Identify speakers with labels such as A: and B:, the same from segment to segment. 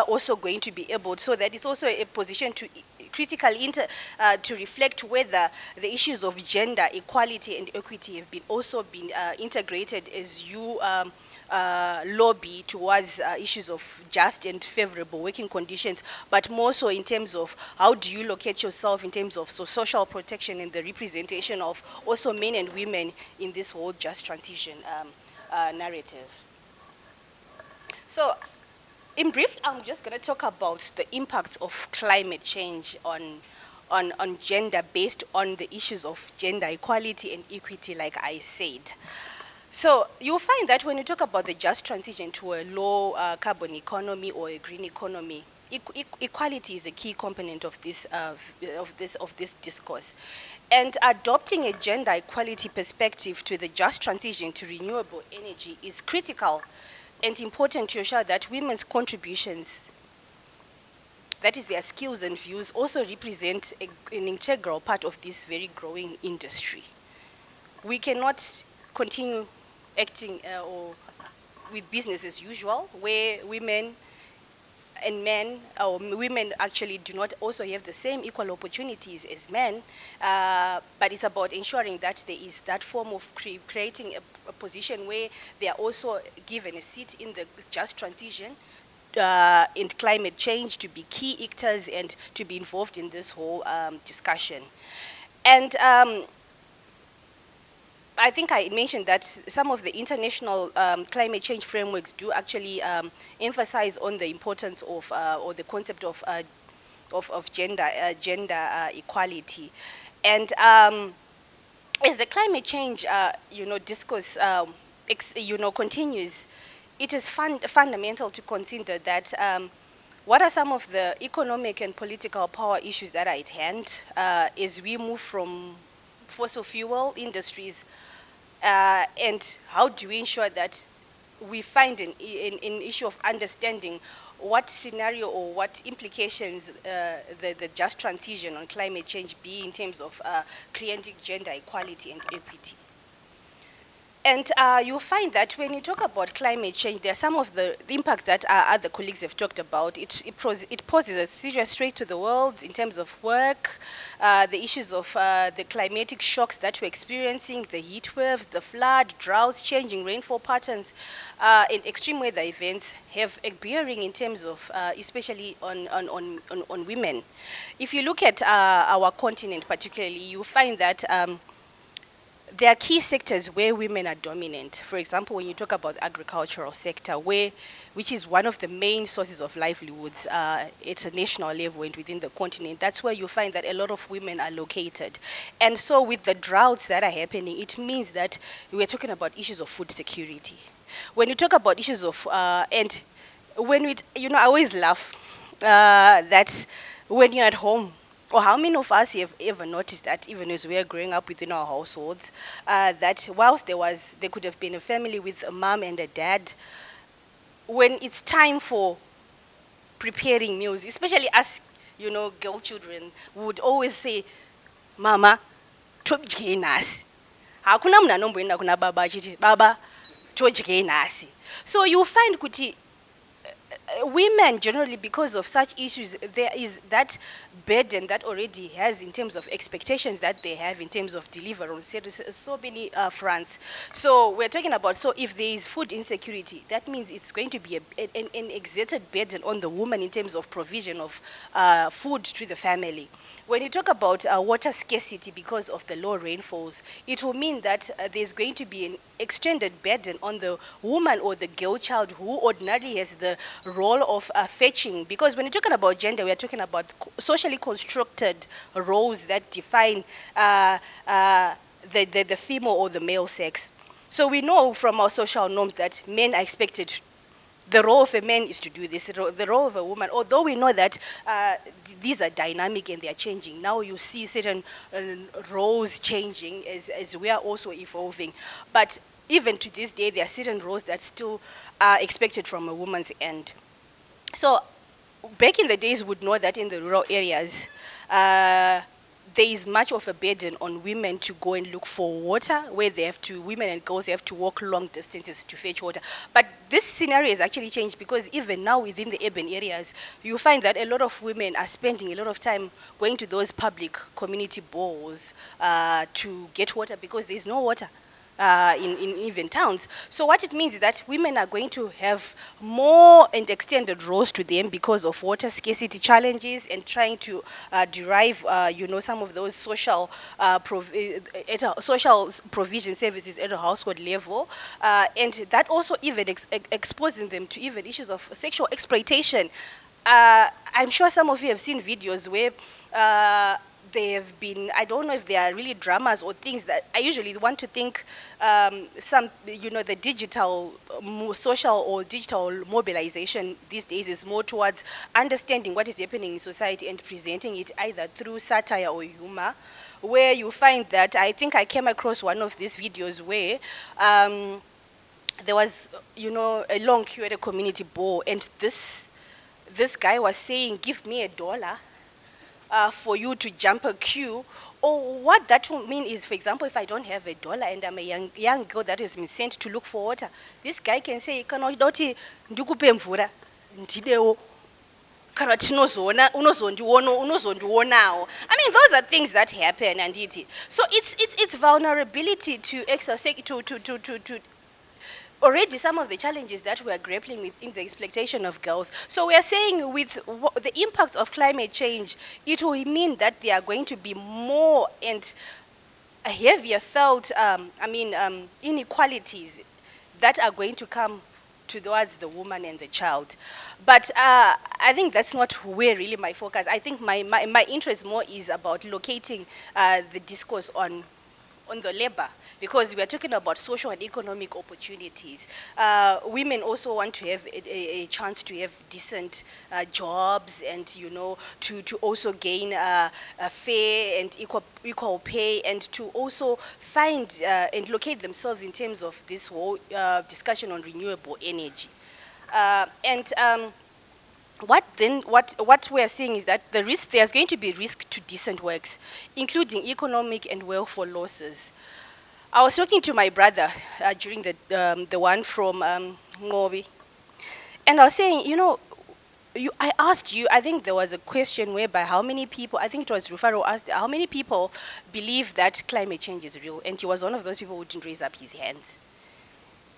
A: also going to be able, so that it's also a position to critically to reflect whether the issues of gender equality and equity have been integrated as you lobby towards issues of just and favorable working conditions, but more so in terms of how do you locate yourself in terms of social protection and the representation of also men and women in this whole just transition narrative. So, in brief, I'm just going to talk about the impacts of climate change on gender based on the issues of gender equality and equity, like I said. So you'll find that when you talk about the just transition to a low carbon economy or a green economy, equality is a key component of this discourse. And adopting a gender equality perspective to the just transition to renewable energy is critical and important to ensure that women's contributions, that is their skills and views, also represent an integral part of this very growing industry. We cannot continue acting or with business as usual, where women and men, or women actually do not also have the same equal opportunities as men, but it's about ensuring that there is that form of creating a position where they are also given a seat in the just transition in climate change, to be key actors and to be involved in this whole discussion. And I think I mentioned that some of the international climate change frameworks do actually emphasize on the importance of or the concept of gender equality, and as the climate change discourse continues, it is fundamental to consider that what are some of the economic and political power issues that are at hand as we move from fossil fuel industries. And how do we ensure that we find an issue of understanding what scenario or what implications the just transition on climate change be in terms of creating gender equality and equity. And you'll find that when you talk about climate change, there are some of the impacts that other colleagues have talked about. It poses a serious threat to the world in terms of work, the issues of the climatic shocks that we're experiencing, the heat waves, the flood, droughts, changing rainfall patterns, and extreme weather events have a bearing in terms of, especially on women. If you look at our continent particularly, you find that there are key sectors where women are dominant. For example, when you talk about the agricultural sector, which is one of the main sources of livelihoods at a national level and within the continent, that's where you find that a lot of women are located. And so with the droughts that are happening, it means that we're talking about issues of food security. When you talk about issues of, and when we, I always laugh that when you're at home, or how many of us have ever noticed that, even as we are growing up within our households, that whilst there could have been a family with a mom and a dad, when it's time for preparing meals, especially us, girl children, we would always say, "Mama, tujike nasi." Hakuna mna nomboenda kuna baba chiti, "Baba, tujike nasi." So you find kuti women generally, because of such issues, there is that burden that already has in terms of expectations that they have in terms of delivery on so many fronts. So we're talking about, so if there is food insecurity, that means it's going to be an exerted burden on the woman in terms of provision of food to the family. When you talk about water scarcity because of the low rainfalls, it will mean that there's going to be an extended burden on the woman or the girl child who ordinarily has the role of fetching. Because when you're talking about gender, we are talking about socially constructed roles that define the female or the male sex. So we know from our social norms that men are expected, the role of a man is to do this, the role of a woman, although we know that these are dynamic and they are changing. Now you see certain roles changing as we are also evolving. But even to this day, there are certain roles that still are expected from a woman's end. So back in the days, we would know that in the rural areas, there is much of a burden on women to go and look for water, where women and girls have to walk long distances to fetch water. But this scenario has actually changed, because even now within the urban areas, you find that a lot of women are spending a lot of time going to those public community bores to get water, because there's no water. In even towns. So what it means is that women are going to have more and extended roles to them because of water scarcity challenges, and trying to derive, some of those social social provision services at a household level, and that also even exposing them to even issues of sexual exploitation. I'm sure some of you have seen videos where they have been, I don't know if they are really dramas or things that I usually want to think the digital, social or digital mobilization these days is more towards understanding what is happening in society and presenting it either through satire or humor, where you find that, I think I came across one of these videos where there was, a long queue at a community ball, and this guy was saying, give me $1 for you to jump a queue. Or what that will mean is, for example, if I don't have $1 and I'm a young girl that has been sent to look for water, this guy can say, "Kanoti ndikupe mvura ndidewo." I mean, those are things that happen, and so it's vulnerability to exercise to already some of the challenges that we are grappling with in the exploitation of girls. So we are saying with the impacts of climate change, it will mean that there are going to be more and heavier felt, inequalities that are going to come towards the woman and the child. But I think that's not where really my focus. I think my interest more is about locating the discourse on the labor, because we are talking about social and economic opportunities. Women also want to have a chance to have decent jobs, and to also gain a fair and equal pay, and to also find and locate themselves in terms of this whole discussion on renewable energy. What we are seeing is that there's going to be risk to decent works, including economic and welfare losses. I was talking to my brother during the one from Ngobi, and I was saying, I asked you, I think there was a question whereby how many people, I think it was Rufaro asked, how many people believe that climate change is real? And he was one of those people who didn't raise up his hands.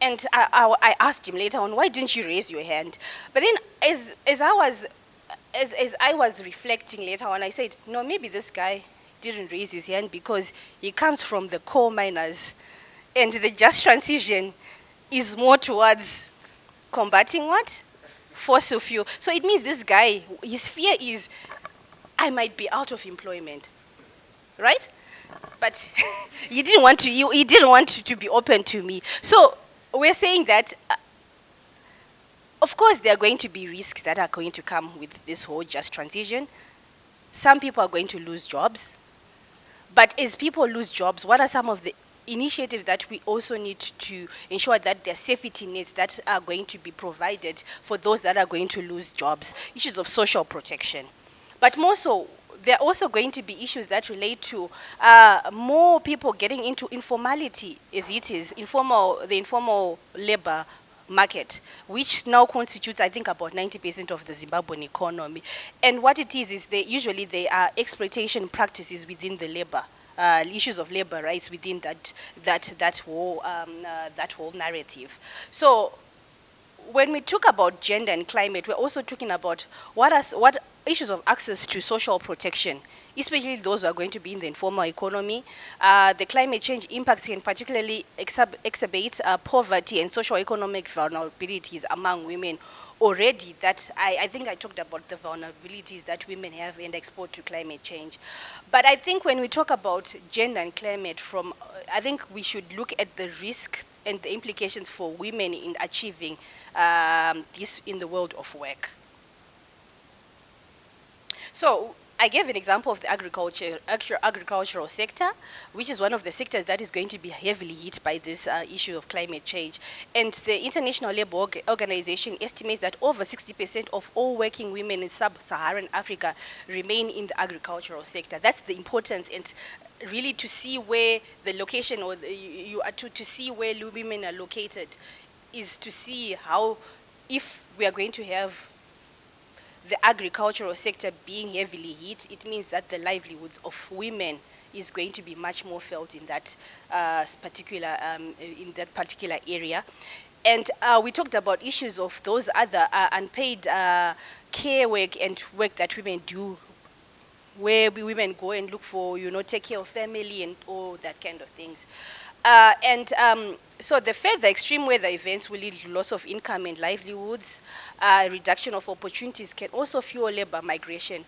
A: And I asked him later on, why didn't you raise your hand? But then as I was reflecting later on, I said, no, maybe this guy didn't raise his hand because he comes from the coal miners, and the just transition is more towards combating what? Fossil fuel. So it means this guy, his fear is, I might be out of employment, right? But he didn't want to be open to me. So we're saying that, of course, there are going to be risks that are going to come with this whole just transition. Some people are going to lose jobs. But as people lose jobs, what are some of the initiatives that we also need to ensure that there are safety nets that are going to be provided for those that are going to lose jobs? Issues of social protection. But more so, there are also going to be issues that relate to more people getting into informality, as it is, the informal labor market, which now constitutes, I think, about 90% of the Zimbabwean economy. And what it is usually there are exploitation practices within the labor, issues of labor rights within that whole narrative. So when we talk about gender and climate, we're also talking about what issues of access to social protection, especially those who are going to be in the informal economy. The climate change impacts can particularly exacerbate poverty and social economic vulnerabilities among women already. That I think I talked about the vulnerabilities that women have and exposed to climate change. But I think when we talk about gender and climate, I think we should look at the risk and the implications for women in achieving this in the world of work. So I gave an example of the agricultural sector, which is one of the sectors that is going to be heavily hit by this issue of climate change. And the International Labour Organization estimates that over 60% of all working women in sub-Saharan Africa remain in the agricultural sector. That's the importance, and really to see where the location or you are to see where women are located is to see how, if we are going to have the agricultural sector being heavily hit, it means that the livelihoods of women is going to be much more felt in that particular area. And we talked about issues of those other unpaid care work and work that women do, where women go and look for, take care of family and all that kind of things. So the further extreme weather events will lead to loss of income and livelihoods. Reduction of opportunities can also fuel labor migration.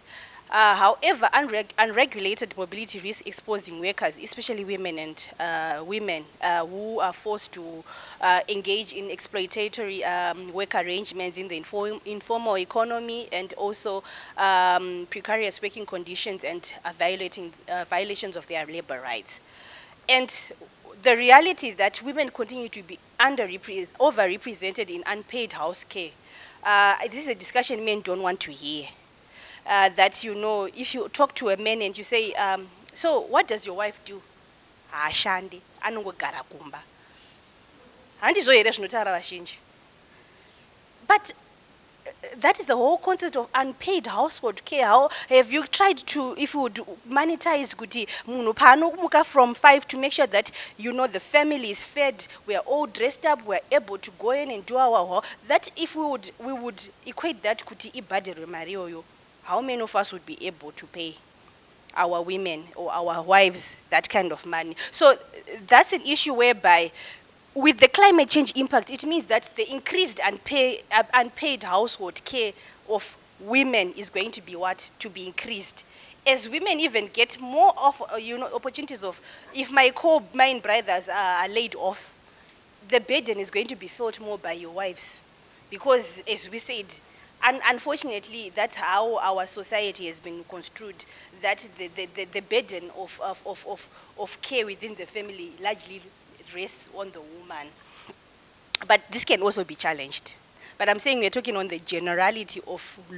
A: However, unregulated mobility risks exposing workers, especially women and women who are forced to engage in exploitatory work arrangements in the informal economy, and also precarious working conditions and violations of their labor rights. And the reality is that women continue to be overrepresented in unpaid house care. This is a discussion men don't want to hear. That, if you talk to a man and you say, so what does your wife do? Ashandi, anongogara kumba. Handizoyere zvinotaura vazhinji. But that is the whole concept of unpaid household care. How have you tried to, if you would monetize kuti munhu paanomuka from 5 to make sure that the family is fed, we are all dressed up, we are able to go in and do our work. That if we would equate that kuti ibhaderwe mari iyoyo, how many of us would be able to pay our women or our wives that kind of money? So that's an issue whereby, with the climate change impact, it means that the increased unpaid household care of women is going to be increased. As women even get more of opportunities of, if my coal-mine brothers are laid off, the burden is going to be felt more by your wives, because, as we said, unfortunately, that's how our society has been construed, that the burden of care within the family largely rests on the woman. But this can also be challenged. But I'm saying we're talking on the generality of